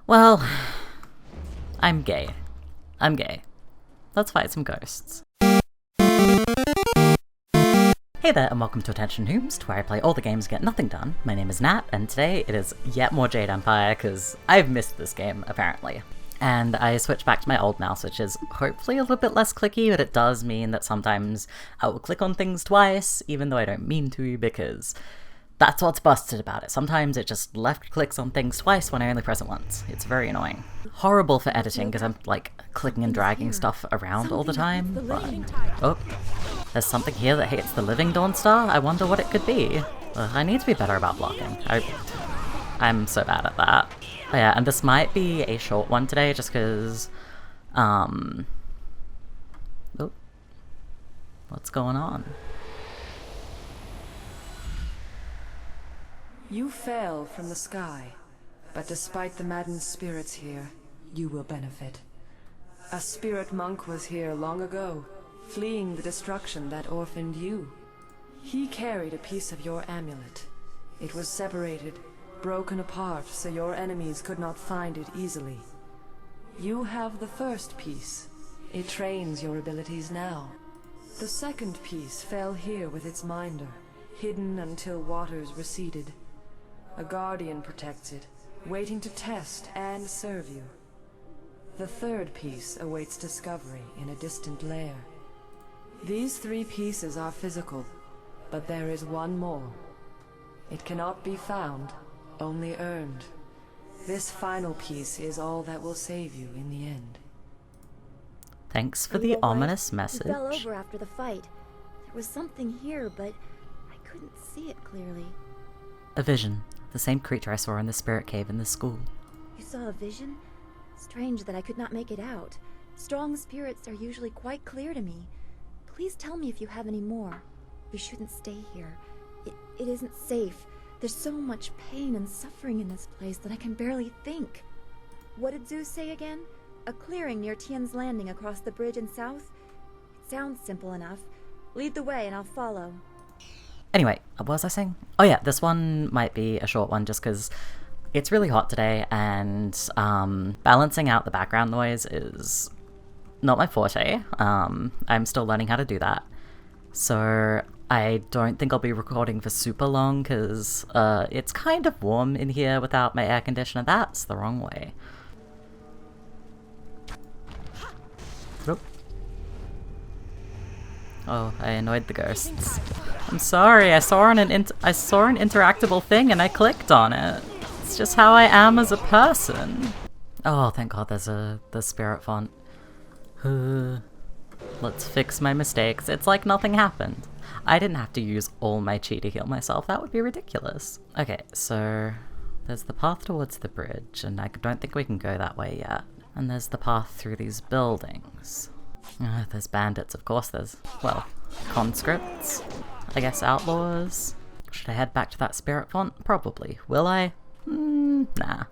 Well, I'm gay. I'm gay. Let's fight some ghosts. Hey there, and welcome to Attention Whomst, where I play all the games and get nothing done. My name is Nat, and today it is yet more Jade Empire, because I've missed this game, apparently. And I switched back to my old mouse, which is hopefully a little bit less clicky, but it does mean that sometimes I will click on things twice, even though I don't mean to, because that's what's busted about it. Sometimes it just left clicks on things twice when I only press it once. It's very annoying. Horrible for editing, because I'm, like, clicking and dragging stuff around all the time, but... Oh, there's something here that hates the living Dawn Star? I wonder what it could be. I need to be better about blocking. I'm so bad at that. Oh yeah, and this might be a short one today, just because, oh, what's going on? You fell from the sky, but despite the maddened spirits here, you will benefit. A spirit monk was here long ago, fleeing the destruction that orphaned you. He carried a piece of your amulet. It was separated, broken apart, so your enemies could not find it easily. You have the first piece. It trains your abilities now. The second piece fell here with its minder, hidden until waters receded. A guardian protects it, waiting to test and serve you. The third piece awaits discovery in a distant lair. These three pieces are physical, but there is one more. It cannot be found, only earned. This final piece is all that will save you in the end. Thanks for the ominous message. You fell over after the fight. There was something here, but I couldn't see it clearly. A vision. The same creature I saw in the spirit cave in the school. You saw a vision? Strange that I could not make it out. Strong spirits are usually quite clear to me. Please tell me if you have any more. We shouldn't stay here. It isn't safe. There's so much pain and suffering in this place that I can barely think. What did Zeus say again? A clearing near Tien's Landing across the bridge in south? It sounds simple enough. Lead the way and I'll follow. Anyway, what was I saying? Oh yeah, this one might be a short one just because it's really hot today, and balancing out the background noise is not my forte. I'm still learning how to do that. So I don't think I'll be recording for super long because it's kind of warm in here without my air conditioner. That's the wrong way. Oop. Oh, I annoyed the ghosts. I'm sorry, I saw an interactable thing and I clicked on it. It's just how I am as a person. Oh, thank God there's the spirit font. Let's fix my mistakes. It's like nothing happened. I didn't have to use all my chi to heal myself. That would be ridiculous. Okay, so there's the path towards the bridge, and I don't think we can go that way yet. And there's the path through these buildings. There's bandits, of course. There's, well, conscripts. I guess outlaws. Should I head back to that spirit font? Probably. Will I? Nah.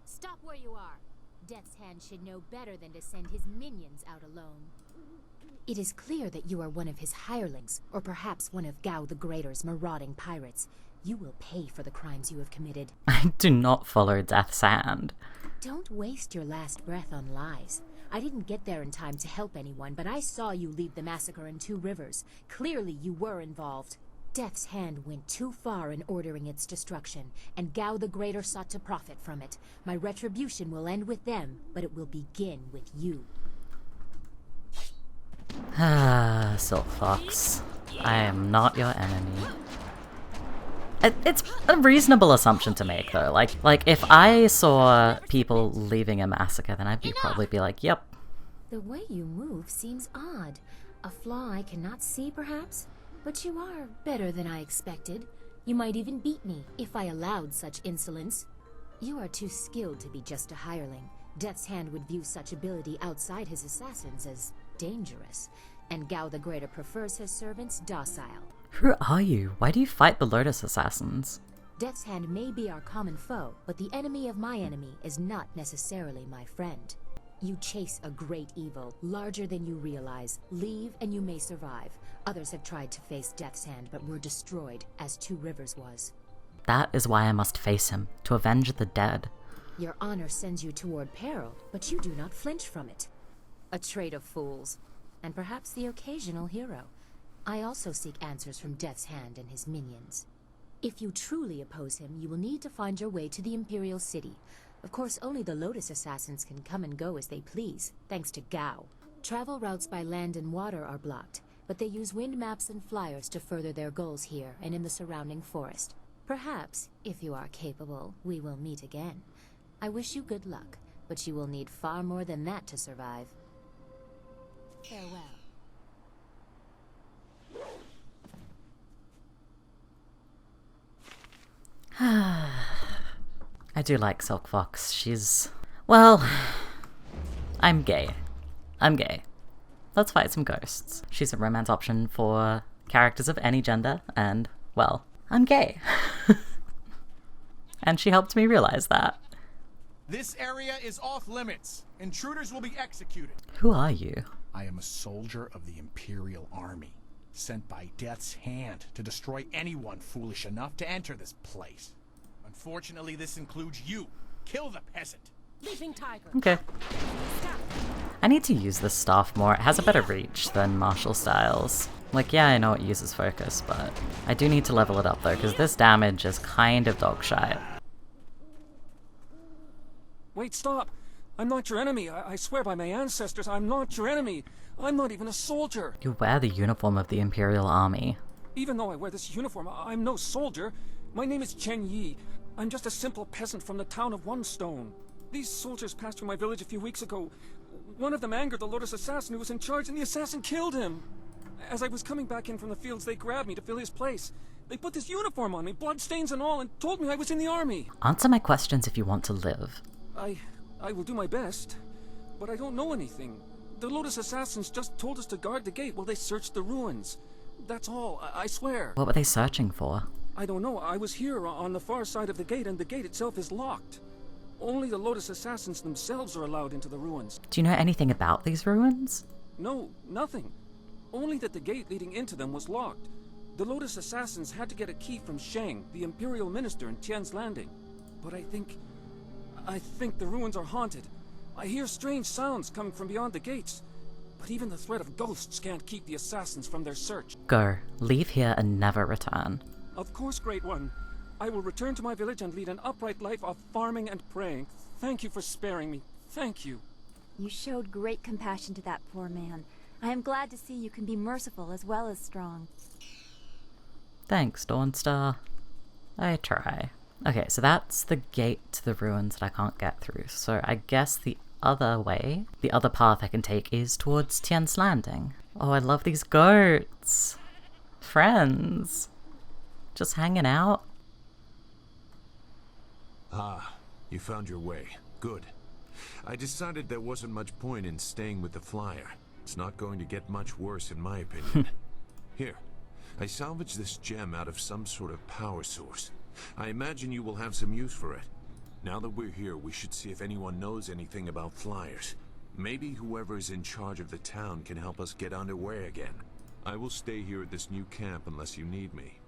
Stop where you are. Death's Hand should know better than to send his minions out alone. It is clear that you are one of his hirelings, or perhaps one of Gao the Greater's marauding pirates. You will pay for the crimes you have committed. I do not follow Death's Hand. Don't waste your last breath on lies. I didn't get there in time to help anyone, but I saw you lead the massacre in Two Rivers. Clearly you were involved. Death's Hand went too far in ordering its destruction, and Gao the Greater sought to profit from it. My retribution will end with them, but it will begin with you. Ah, Silk Fox. I am not your enemy. It's a reasonable assumption to make, though. Like if I saw people leaving a massacre, then I'd probably be like, yep. The way you move seems odd. A flaw I cannot see, perhaps? But you are better than I expected. You might even beat me, if I allowed such insolence. You are too skilled to be just a hireling. Death's Hand would view such ability outside his assassins as dangerous, and Gao the Greater prefers his servants docile. Who are you? Why do you fight the Lotus Assassins? Death's Hand may be our common foe, but the enemy of my enemy is not necessarily my friend. You chase a great evil, larger than you realize. Leave and you may survive. Others have tried to face Death's Hand, but were destroyed, as Two Rivers was. That is why I must face him, to avenge the dead. Your honor sends you toward peril, but you do not flinch from it. A trait of fools, and perhaps the occasional hero. I also seek answers from Death's Hand and his minions. If you truly oppose him, you will need to find your way to the Imperial City. Of course, only the Lotus Assassins can come and go as they please, thanks to Gao. Travel routes by land and water are blocked, but they use wind maps and flyers to further their goals here and in the surrounding forest. Perhaps, if you are capable, we will meet again. I wish you good luck, but you will need far more than that to survive. Farewell. I do like Silk Fox. She's... well... I'm gay. I'm gay. Let's fight some ghosts. She's a romance option for characters of any gender, and, well, I'm gay. And she helped me realize that. This area is off limits. Intruders will be executed. Who are you? I am a soldier of the Imperial Army, sent by Death's Hand to destroy anyone foolish enough to enter this place. Unfortunately, this includes you. Kill the peasant. Leaping tiger. Okay. I need to use this staff more. It has a better reach than martial styles. Like, yeah, I know it uses focus, but I do need to level it up though, because this damage is kind of dog shit. Wait, stop! I'm not your enemy. I swear by my ancestors, I'm not your enemy. I'm not even a soldier. You wear the uniform of the Imperial Army. Even though I wear this uniform, I'm no soldier. My name is Chen Yi. I'm just a simple peasant from the town of One Stone. These soldiers passed through my village a few weeks ago. One of them angered the Lotus Assassin who was in charge, and the assassin killed him. As I was coming back in from the fields, they grabbed me to fill his place. They put this uniform on me, bloodstains and all, and told me I was in the army. Answer my questions if you want to live. I will do my best, but I don't know anything. The Lotus Assassins just told us to guard the gate while they searched the ruins. That's all, I swear. What were they searching for? I don't know. I was here on the far side of the gate, and the gate itself is locked. Only the Lotus Assassins themselves are allowed into the ruins. Do you know anything about these ruins? No, nothing. Only that the gate leading into them was locked. The Lotus Assassins had to get a key from Shang, the Imperial Minister in Tian's Landing. But I think the ruins are haunted. I hear strange sounds coming from beyond the gates. But even the threat of ghosts can't keep the assassins from their search. Go. Leave here and never return. Of course, Great One. I will return to my village and lead an upright life of farming and praying. Thank you for sparing me. Thank you. You showed great compassion to that poor man. I am glad to see you can be merciful as well as strong. Thanks, Dawnstar. I try. Okay, so that's the gate to the ruins that I can't get through. So I guess the other way, the other path I can take is towards Tian's Landing. Oh, I love these goats. Friends. Just hanging out. Ah, you found your way. Good. I decided there wasn't much point in staying with the flyer. It's not going to get much worse in my opinion. Here, I salvaged this gem out of some sort of power source. I imagine you will have some use for it. Now that we're here, we should see if anyone knows anything about flyers. Maybe whoever is in charge of the town can help us get underway again. I will stay here at this new camp unless you need me.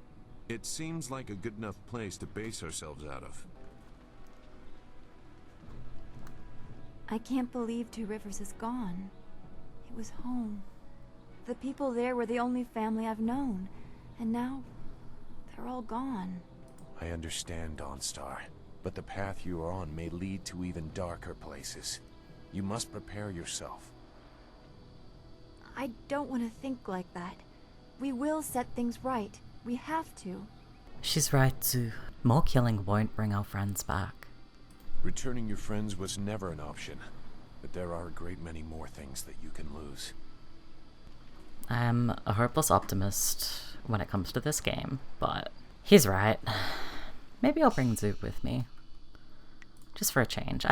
It seems like a good enough place to base ourselves out of. I can't believe Two Rivers is gone. It was home. The people there were the only family I've known. And now, they're all gone. I understand, Dawnstar, but the path you are on may lead to even darker places. You must prepare yourself. I don't want to think like that. We will set things right. We have to. She's right too. More killing won't bring our friends back. Returning your friends was never an option, but there are a great many more things that you can lose. I'm a hopeless optimist when it comes to this game, but he's right. Maybe I'll bring Zoop with me. Just for a change.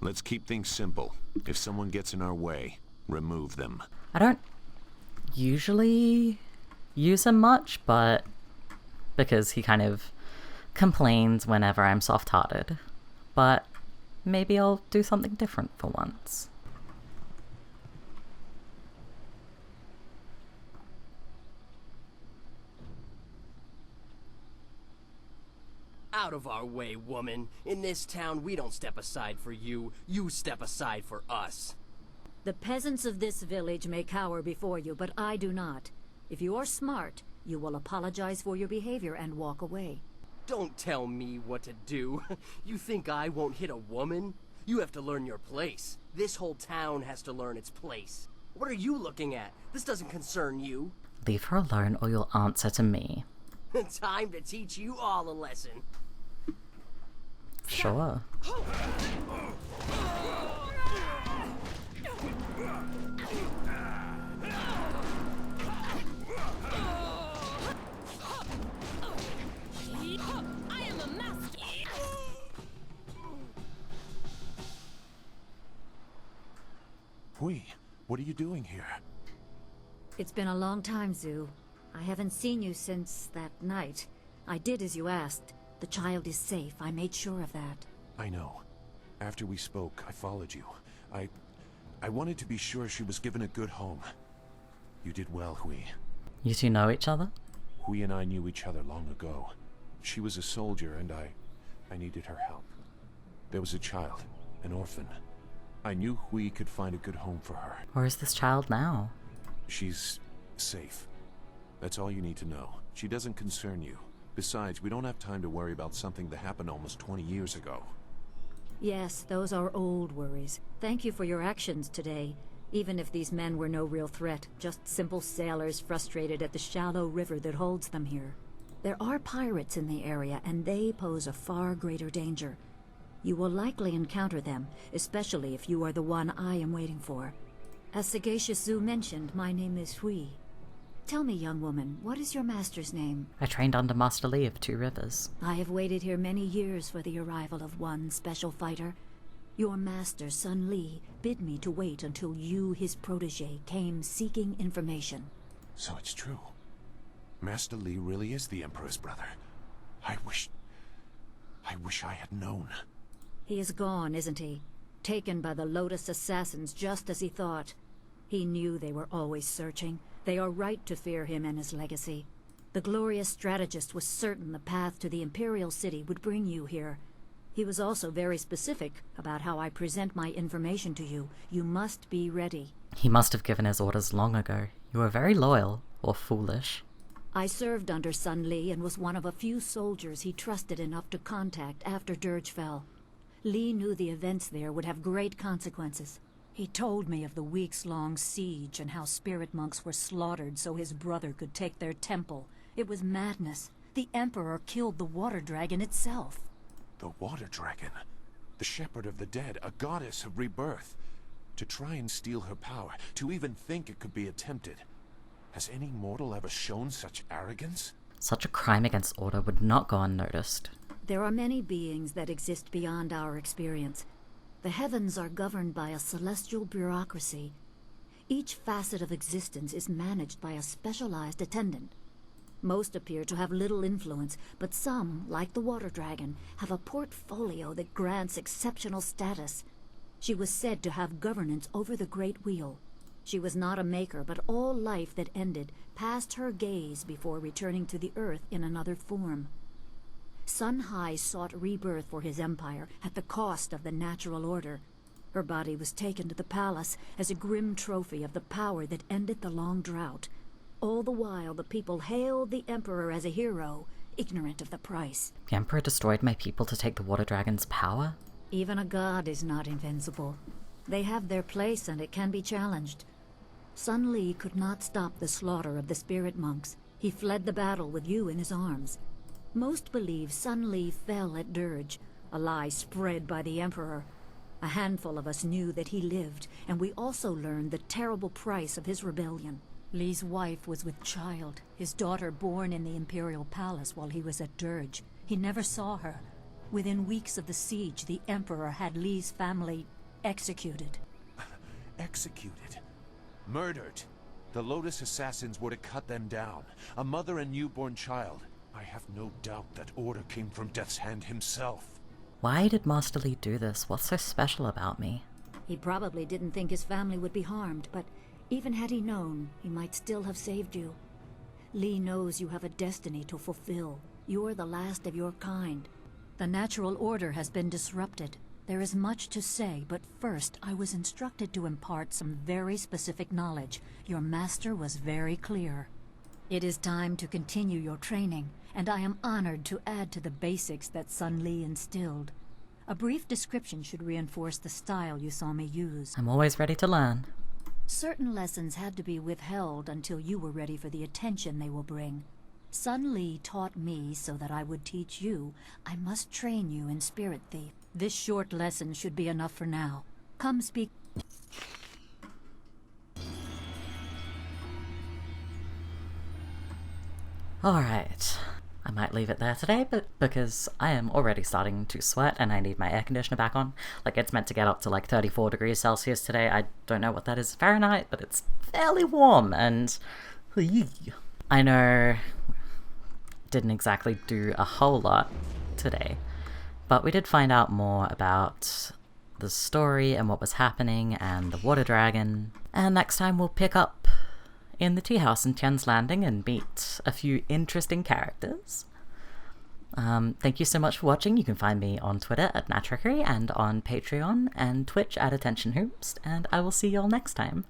Let's keep things simple. If someone gets in our way, remove them. I don't usually use him much, but because he kind of complains whenever I'm soft-hearted, but maybe I'll do something different for once. Out of our way, woman. In this town, we don't step aside for you. You step aside for us. The peasants of this village may cower before you, but I do not. If you are smart, you will apologize for your behavior and walk away. Don't tell me what to do. You think I won't hit a woman? You have to learn your place. This whole town has to learn its place. What are you looking at? This doesn't concern you. Leave her alone or you'll answer to me. Time to teach you all a lesson. Sure. Hui, what are you doing here? It's been a long time, Zhu. I haven't seen you since that night. I did as you asked. The child is safe. I made sure of that. I know. After we spoke, I followed you. I wanted to be sure she was given a good home. You did well, Hui. You two know each other? Hui and I knew each other long ago. She was a soldier and I needed her help. There was a child, an orphan. I knew Hui could find a good home for her. Where is this child now? She's safe. That's all you need to know. She doesn't concern you. Besides, we don't have time to worry about something that happened almost 20 years ago. Yes, those are old worries. Thank you for your actions today. Even if these men were no real threat, just simple sailors frustrated at the shallow river that holds them here. There are pirates in the area, and they pose a far greater danger. You will likely encounter them, especially if you are the one I am waiting for. As Sagacious Zhu mentioned, my name is Hui. Tell me, young woman, what is your master's name? I trained under Master Li of Two Rivers. I have waited here many years for the arrival of one special fighter. Your master, Sun Li, bid me to wait until you, his protege, came seeking information. So it's true. Master Li really is the Emperor's brother. I wish I had known. He is gone, isn't he? Taken by the Lotus assassins just as he thought. He knew they were always searching. They are right to fear him and his legacy. The glorious strategist was certain the path to the Imperial City would bring you here. He was also very specific about how I present my information to you. You must be ready. He must have given his orders long ago. You were very loyal, or foolish. I served under Sun Li and was one of a few soldiers he trusted enough to contact after Dirge fell. Li knew the events there would have great consequences. He told me of the weeks-long siege and how spirit monks were slaughtered so his brother could take their temple. It was madness. The Emperor killed the water dragon itself. The water dragon? The shepherd of the dead, a goddess of rebirth. To try and steal her power, to even think it could be attempted. Has any mortal ever shown such arrogance? Such a crime against order would not go unnoticed. There are many beings that exist beyond our experience. The heavens are governed by a celestial bureaucracy. Each facet of existence is managed by a specialized attendant. Most appear to have little influence, but some, like the water dragon, have a portfolio that grants exceptional status. She was said to have governance over the Great Wheel. She was not a maker, but all life that ended passed her gaze before returning to the earth in another form. Sun Hai sought rebirth for his empire at the cost of the natural order. Her body was taken to the palace as a grim trophy of the power that ended the long drought. All the while the people hailed the Emperor as a hero, ignorant of the price. The Emperor destroyed my people to take the water dragon's power? Even a god is not invincible. They have their place and it can be challenged. Sun Li could not stop the slaughter of the spirit monks. He fled the battle with you in his arms. Most believe Sun Li fell at Dirge, a lie spread by the Emperor. A handful of us knew that he lived, and we also learned the terrible price of his rebellion. Li's wife was with child, his daughter born in the Imperial Palace while he was at Dirge. He never saw her. Within weeks of the siege, the Emperor had Li's family executed. Executed? Murdered? The Lotus assassins were to cut them down. A mother and newborn child. I have no doubt that order came from Death's Hand himself. Why did Master Li do this? What's so special about me? He probably didn't think his family would be harmed, but even had he known, he might still have saved you. Li knows you have a destiny to fulfill. You are the last of your kind. The natural order has been disrupted. There is much to say, but first I was instructed to impart some very specific knowledge. Your master was very clear. It is time to continue your training, and I am honored to add to the basics that Sun Li instilled. A brief description should reinforce the style you saw me use. I'm always ready to learn. Certain lessons had to be withheld until you were ready for the attention they will bring. Sun Li taught me so that I would teach you. I must train you in Spirit Thief. This short lesson should be enough for now. Come speak. Alright. I might leave it there today, but because I am already starting to sweat and I need my air conditioner back on. Like, it's meant to get up to like 34 degrees Celsius today. I don't know what that is Fahrenheit, but it's fairly warm, and I know didn't exactly do a whole lot today, but we did find out more about the story and what was happening and the water dragon, and next time we'll pick up in the tea house in Tian's Landing and meet a few interesting characters. Thank you so much for watching. You can find me on Twitter at Natrickery and on Patreon and Twitch at AttentionHoopst, and I will see you all next time.